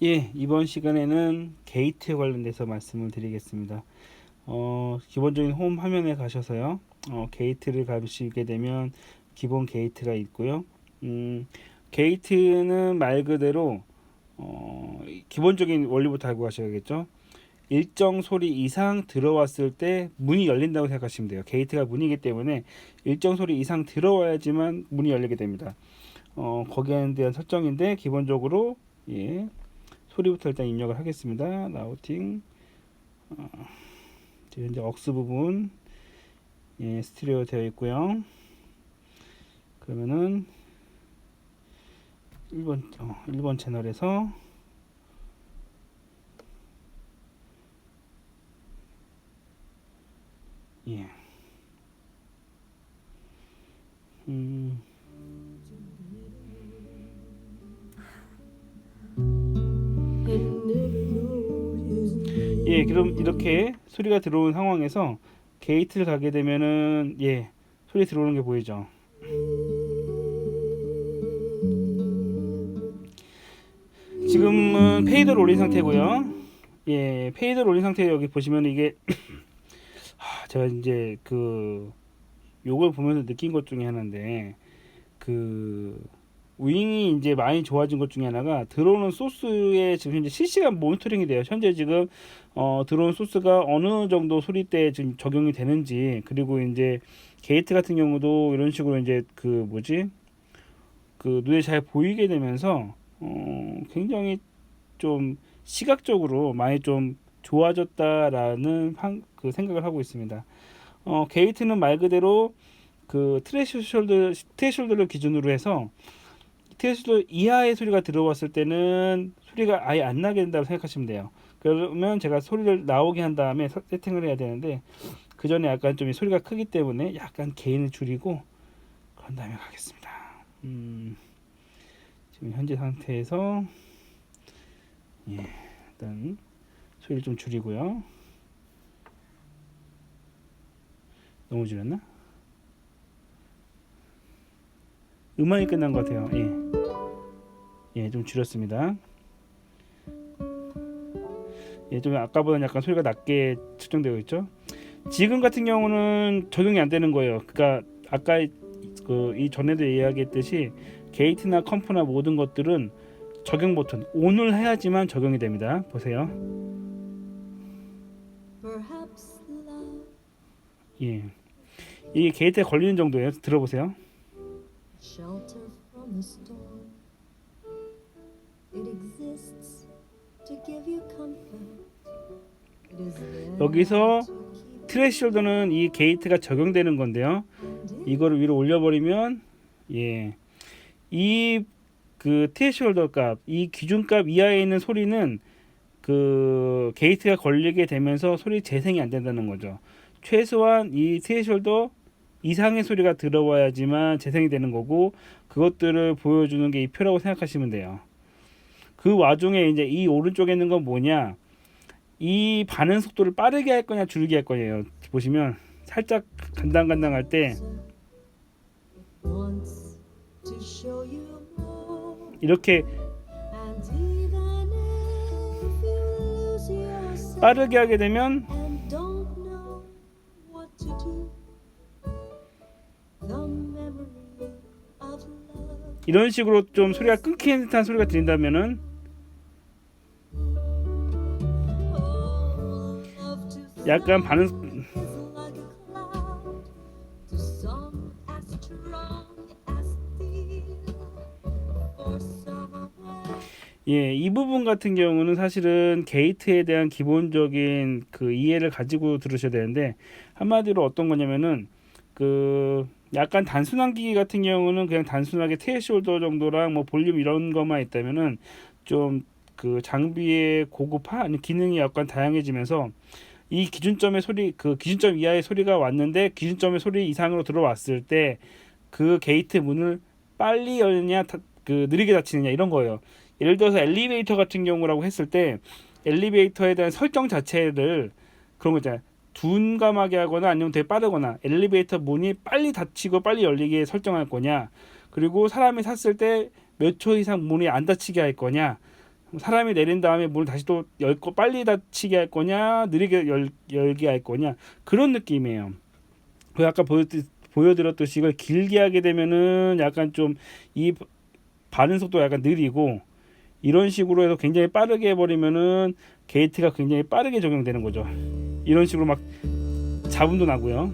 예, 이번 시간에는 게이트에 관련돼서 말씀을 드리겠습니다. 기본적인 홈 화면에 가셔서요. 게이트를 가시게 되면 기본 게이트가 있고요. 게이트는 말 그대로 기본적인 원리부터 알고 가셔야겠죠. 일정 소리 이상 들어왔을 때 문이 열린다고 생각하시면 돼요. 게이트가 문이기 때문에 일정 소리 이상 들어와야지만 문이 열리게 됩니다. 거기에 대한 설정인데 기본적으로 예, 소리부터 일단 입력을 하겠습니다. 라우팅 현재 억스 부분 스티레오 되어 있고요. 그러면은 1번 채널에서 예. 음, 예, 그럼 이렇게 소리가 들어온 상황에서 게이트를 가게 되면은 소리 들어오는 게 보이죠. 지금은 페이더를 올린 상태고요. 예, 페이더를 올린 상태에 여기 보시면 이게 제가 이제 요걸 보면서 느낀 것 중에 하나인데 그 윙이 이제 많이 좋아진 것 중에 하나가 들어오는 소스에 지금 현재 실시간 모니터링이 돼요. 현재 지금 들어오는 소스가 어느 정도 소리대에 지금 적용이 되는지, 그리고 이제 게이트 같은 경우도 이런 식으로 이제 눈에 잘 보이게 되면서 굉장히 좀 시각적으로 많이 좀 좋아졌다라는 생각을 하고 있습니다. 게이트는 말 그대로 트레시홀드를 기준으로 해서 트레시홀드 이하의 소리가 들어왔을 때는 소리가 아예 안 나게 된다고 생각하시면 돼요. 그러면 제가 소리를 나오게 한 다음에 세팅을 해야 되는데 그 전에 약간 좀 소리가 크기 때문에 약간 게인을 줄이고 그런 다음에 가겠습니다. 지금 현재 상태에서 일단 소리를 좀 줄이고요. 너무 줄였나? 음악이 끝난 것 같아요. 좀 줄였습니다. 좀 아까보다는 약간 소리가 낮게 측정되고 있죠. 지금 같은 경우는 적용이 안 되는 거예요. 그러니까 아까 이 전에도 이야기했듯이 게이트나 컴프나 모든 것들은 적용 버튼 ON을 해야지만 적용이 됩니다. 보세요. 예, 이게 게이트에 걸리는 정도예요. 들어보세요. 여기서 트레시홀더는 이 게이트가 적용되는 건데요. 이거를 위로 올려버리면 이 트레시홀더 값, 이 기준값 이하에 있는 소리는 게이트가 걸리게 되면서 소리 재생이 안 된다는 거죠. 최소한 이 트레시홀더 이상의 소리가 들어와야지만 재생이 되는 거고, 그것들을 보여주는 게 이 표라고 생각하시면 돼요. 그 와중에 이제 이 오른쪽에 있는 건 뭐냐, 이 반응 속도를 빠르게 할 거냐 줄게 할 거예요. 보시면 살짝 간당간당 할때 이렇게 빠르게 하게 되면 이런 식으로 좀 소리가 끊기는 듯한 소리가 들린다면은 약간 반응 이 부분 같은 경우는 사실은 게이트에 대한 기본적인 이해를 가지고 들으셔야 되는데, 한마디로 어떤 거냐면은 약간 단순한 기기 같은 경우는 그냥 단순하게 트레시홀더 정도랑 뭐 볼륨 이런 것만 있다면은 좀 장비의 고급화 아니 기능이 약간 다양해지면서 이 기준점의 소리 기준점 이하의 소리가 왔는데 기준점의 소리 이상으로 들어왔을 때 게이트 문을 빨리 열느냐 느리게 닫히느냐 이런 거예요. 예를 들어서 엘리베이터 같은 경우라고 했을 때 엘리베이터에 대한 설정 자체를 그런 거 있잖아요. 둔감하게 하거나 아니면 되게 빠르거나 엘리베이터 문이 빨리 닫히고 빨리 열리게 설정할 거냐, 그리고 사람이 탔을 때 몇 초 이상 문이 안 닫히게 할 거냐, 사람이 내린 다음에 문을 다시 또 빨리 닫히게 할 거냐, 느리게 열게 할 거냐, 그런 느낌이에요. 그 아까 보여드렸듯이 이걸 길게 하게 되면은 약간 좀 이 반응 속도가 약간 느리고, 이런 식으로 해서 굉장히 빠르게 해버리면은 게이트가 굉장히 빠르게 적용되는 거죠. 이런 식으로 막 잡음도 나고요.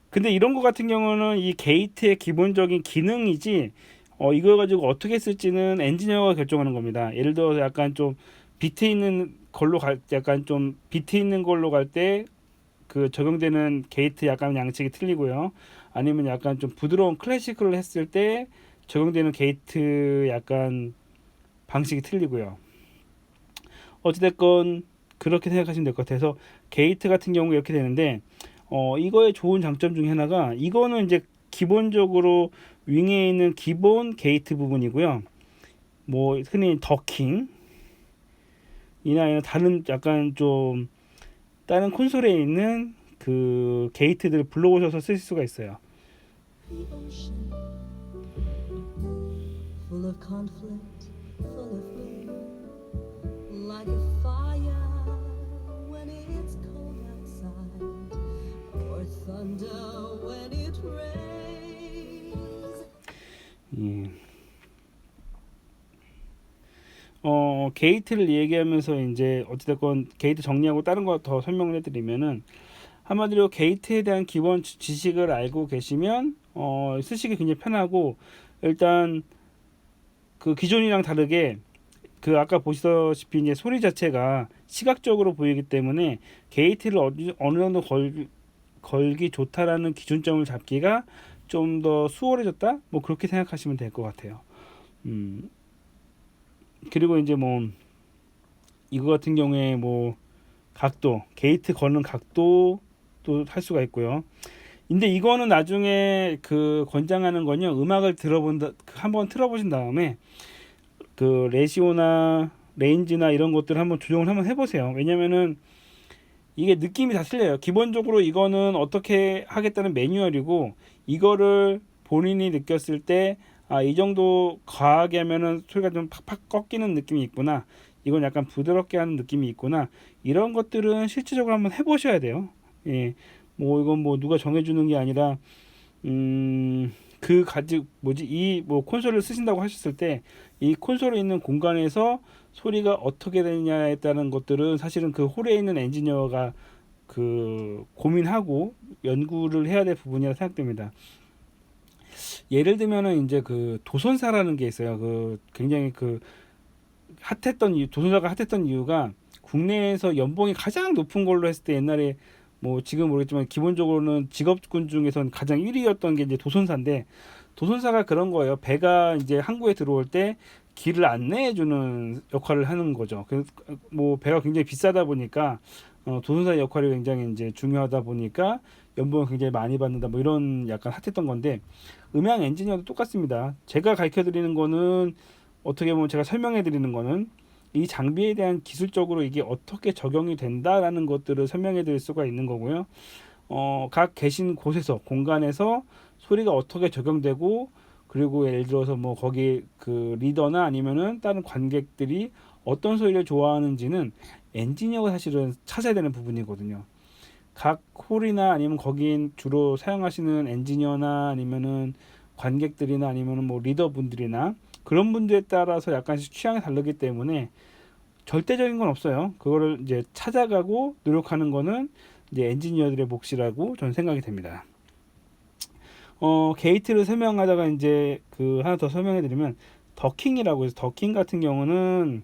근데 이런 거 같은 경우는 이 게이트의 기본적인 기능이지, 이거 가지고 어떻게 쓸지는 엔지니어가 결정하는 겁니다. 예를 들어서 약간 좀 비트 있는 걸로 약간 좀 비트 있는 걸로 갈 때 그 적용되는 게이트 약간 양측이 틀리고요. 아니면 약간 좀 부드러운 클래식을 했을 때 적용되는 게이트 약간 방식이 틀리고요. 어찌됐건 그렇게 생각하시면 될 것 같아서, 게이트 같은 경우 이렇게 되는데, 이거의 좋은 장점 중에 하나가, 이거는 이제 기본적으로 윙에 있는 기본 게이트 부분이고요. 뭐 흔히 더킹 이나 아니면 다른 약간 좀 다른 콘솔에 있는 그 게이트들을 불러오셔서 쓰실 수가 있어요. Full of conflict, full of fear, like a fire when it's cold outside, or thunder when it rains. 예. 게이트를 얘기하면서 이제 어찌됐건 게이트 정리하고 다른 거 더 설명을 해드리면은, 한마디로 게이트에 대한 기본 지식을 알고 계시면 쓰시기 굉장히 편하고, 일단 그 기존이랑 다르게 그 아까 보시다시피 이제 소리 자체가 시각적으로 보이기 때문에 게이트를 어느 정도 걸기 좋다라는 기준점을 잡기가 좀 더 수월해졌다, 뭐 그렇게 생각하시면 될 것 같아요. 그리고 이제 뭐 이거 같은 경우에 뭐 각도, 게이트 거는 각도도 할 수가 있고요. 근데 이거는 나중에 그 권장하는 건요, 음악을 한번 틀어보신 다음에 그 레시오나 레인지나 이런 것들을 한번 조정을 한번 해보세요. 왜냐면은 이게 느낌이 다 틀려요. 기본적으로 이거는 어떻게 하겠다는 매뉴얼이고, 이거를 본인이 느꼈을 때 이 정도 과하게 하면은 소리가 좀 팍팍 꺾이는 느낌이 있구나, 이건 약간 부드럽게 하는 느낌이 있구나, 이런 것들은 실질적으로 한번 해보셔야 돼요. 예, 뭐 이건 뭐 누가 정해주는 게 아니라, 이 뭐 콘솔을 쓰신다고 하셨을 때 이 콘솔에 있는 공간에서 소리가 어떻게 되느냐에 따른 것들은 사실은 그 홀에 있는 엔지니어가 그 고민하고 연구를 해야 될 부분이라 생각됩니다. 예를 들면은 이제 그 도선사라는 게 있어요. 그 굉장히 그 도선사가 핫했던 이유가, 국내에서 연봉이 가장 높은 걸로 했을 때 옛날에, 뭐 지금 모르겠지만 기본적으로는 직업군 중에선 가장 1위였던 게 이제 도선사인데, 도선사가 그런 거예요. 배가 이제 항구에 들어올 때 길을 안내해주는 역할을 하는 거죠. 뭐 배가 굉장히 비싸다 보니까 도선사의 역할이 굉장히 이제 중요하다 보니까 연봉을 굉장히 많이 받는다, 뭐 이런 약간 핫했던 건데, 음향 엔지니어도 똑같습니다. 제가 가르쳐 드리는 거는, 어떻게 보면 제가 설명해 드리는 거는 이 장비에 대한 기술적으로 이게 어떻게 적용이 된다라는 것들을 설명해 드릴 수가 있는 거고요. 각 계신 곳에서, 공간에서 소리가 어떻게 적용되고, 그리고 예를 들어서 뭐 거기 그 리더나 아니면은 다른 관객들이 어떤 소리를 좋아하는지는 엔지니어가 사실은 찾아야 되는 부분이거든요. 각 홀이나 아니면 거긴 주로 사용하시는 엔지니어나 아니면은 관객들이나 아니면은 뭐 리더분들이나 그런 분들에 따라서 약간씩 취향이 다르기 때문에 절대적인 건 없어요. 그거를 이제 찾아가고 노력하는 거는 이제 엔지니어들의 몫이라고 저는 생각이 됩니다. 게이트를 설명하다가 이제 그 하나 더 설명해 드리면, 더킹이라고 해서, 더킹 같은 경우는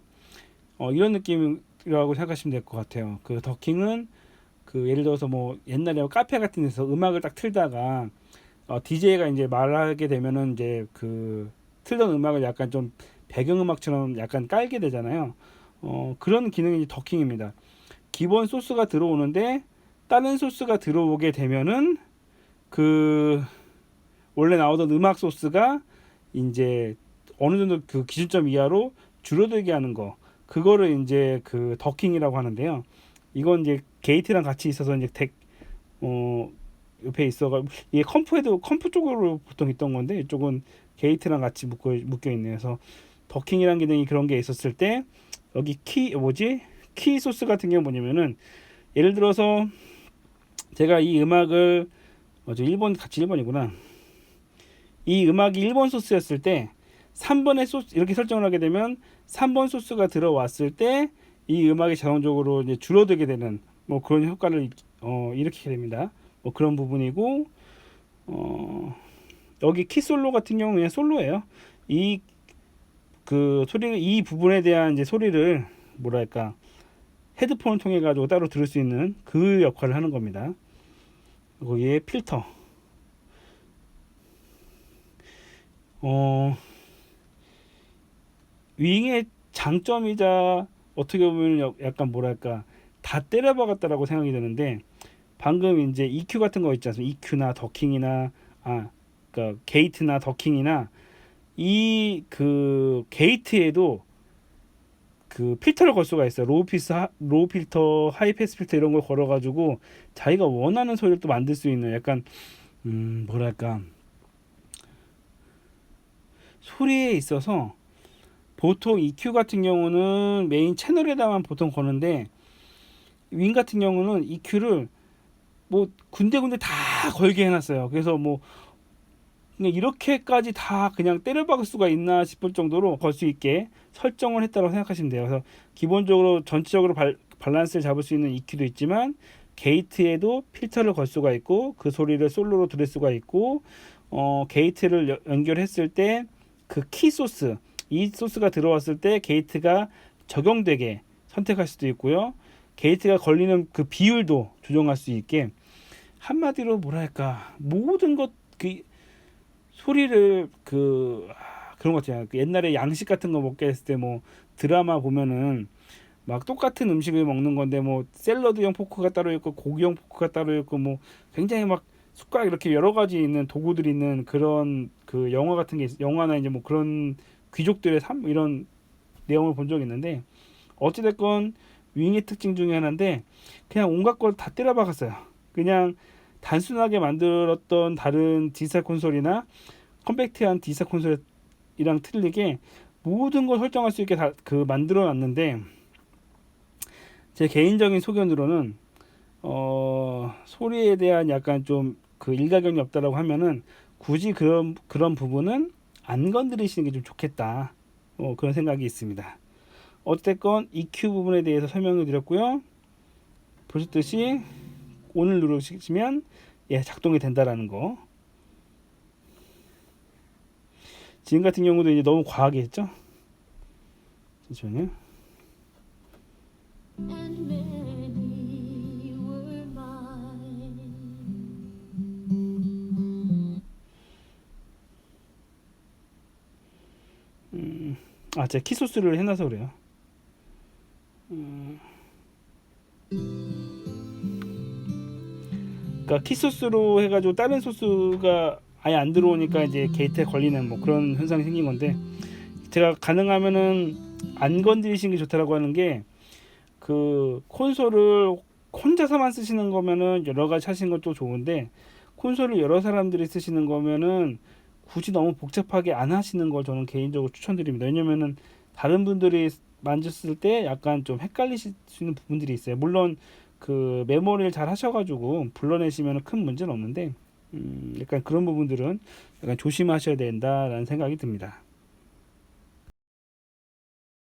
이런 느낌이라고 생각하시면 될 것 같아요. 그 더킹은 그 예를 들어서 뭐 옛날에 카페 같은 데서 음악을 딱 틀다가 DJ가 이제 말하게 되면은 이제 그 틀던 음악을 약간 좀 배경음악처럼 약간 깔게 되잖아요. 그런 기능이 이제 더킹입니다. 기본 소스가 들어오는데 다른 소스가 들어오게 되면은 그 원래 나오던 음악 소스가 이제 어느 정도 그 기준점 이하로 줄어들게 하는 거, 그거를 이제 그 더킹이라고 하는데요. 이건 이제 게이트랑 같이 있어서 이제 옆에 있어가 이게 컴프 쪽으로 보통 있던 건데 이쪽은 게이트랑 같이 묶여 있네요. 그래서 더킹이라는 기능이 그런 게 있었을 때 여기 키 소스 같은 경우 뭐냐면은 예를 들어서 제가 이 음악을 같이 1번이구나. 이 음악이 1번 소스였을 때 3번의 소스 이렇게 설정을 하게 되면 3번 소스가 들어왔을 때 이 음악이 자동적으로 이제 줄어들게 되는 뭐 그런 효과를 일으키게 됩니다. 뭐 그런 부분이고 여기 키 솔로 같은 경우는 그냥 솔로예요. 이 소리를 이 부분에 대한 이제 소리를 뭐랄까 헤드폰을 통해 가지고 따로 들을 수 있는 그 역할을 하는 겁니다. 거기에 필터 윙의 장점이자 어떻게 보면 약간 뭐랄까 다 때려박았다라고 생각이 드는데 방금 이제 EQ 같은 거 있지 않습니까? EQ나 더킹이나 그러니까 게이트나 더킹이나 이 게이트에도 그 필터를 걸 수가 있어요. 로우 필터, 하이 패스 필터 이런 걸 걸어가지고 자기가 원하는 소리를 또 만들 수 있는 약간 뭐랄까 소리에 있어서 보통 EQ 같은 경우는 메인 채널에다만 보통 거는데 윙 같은 경우는 EQ를 뭐 군데군데 다 걸게 해놨어요. 그래서 뭐 그냥 이렇게까지 다 그냥 때려박을 수가 있나 싶을 정도로 걸 수 있게 설정을 했다고 생각하시면 돼요. 그래서 기본적으로 전체적으로 밸런스를 잡을 수 있는 EQ도 있지만 게이트에도 필터를 걸 수가 있고 그 소리를 솔로로 들을 수가 있고 게이트를 연결했을 때 그 키 소스 이 소스가 들어왔을 때 게이트가 적용되게 선택할 수도 있고요. 게이트가 걸리는 그 비율도 조정할 수 있게 한마디로 뭐랄까 모든 것 소리를 그런 거 있잖아요. 옛날에 양식 같은 거 먹게 했을 때 뭐 드라마 보면은 막 똑같은 음식을 먹는 건데 뭐 샐러드용 포크가 따로 있고 고기용 포크가 따로 있고 뭐 굉장히 막 숟가락 이렇게 여러 가지 있는 도구들이 있는 그런 그 영화 같은 게 영화나 이제 뭐 그런 귀족들의 삶 이런 내용을 본 적이 있는데 어찌됐건 윙의 특징 중에 하나인데 그냥 온갖 걸 다 때려박았어요. 그냥 단순하게 만들었던 다른 디지털 콘솔이나 컴팩트한 디지털 콘솔이랑 틀리게 모든 걸 설정할 수 있게 다 만들어 놨는데 제 개인적인 소견으로는 소리에 대한 약간 좀 일가견이 없다라고 하면은 굳이 그런 부분은 안 건드리시는 게 좀 좋겠다. 그런 생각이 있습니다. 어쨌건 EQ 부분에 대해서 설명을 드렸고요. 보셨듯이 오늘 누르시면 작동이 된다라는 거. 지금 같은 경우도 이제 너무 과하게 했죠. 잠시만요. 제가 키소스를 해놔서 그래요. 그러니까 키소스로 해가지고 다른 소스가 아예 안 들어오니까 이제 게이트에 걸리는 뭐 그런 현상이 생긴 건데 제가 가능하면은 안 건드리시는 게 좋다라고 하는 게 콘솔을 혼자서만 쓰시는 거면은 여러 가지 하시는 것도 좋은데 콘솔을 여러 사람들이 쓰시는 거면은 굳이 너무 복잡하게 안 하시는 걸 저는 개인적으로 추천드립니다. 왜냐면은 다른 분들이 만졌을 때 약간 좀 헷갈리실 수 있는 부분들이 있어요. 물론 메모리를 잘 하셔가지고 불러내시면 큰 문제는 없는데 약간 그런 부분들은 약간 조심하셔야 된다라는 생각이 듭니다.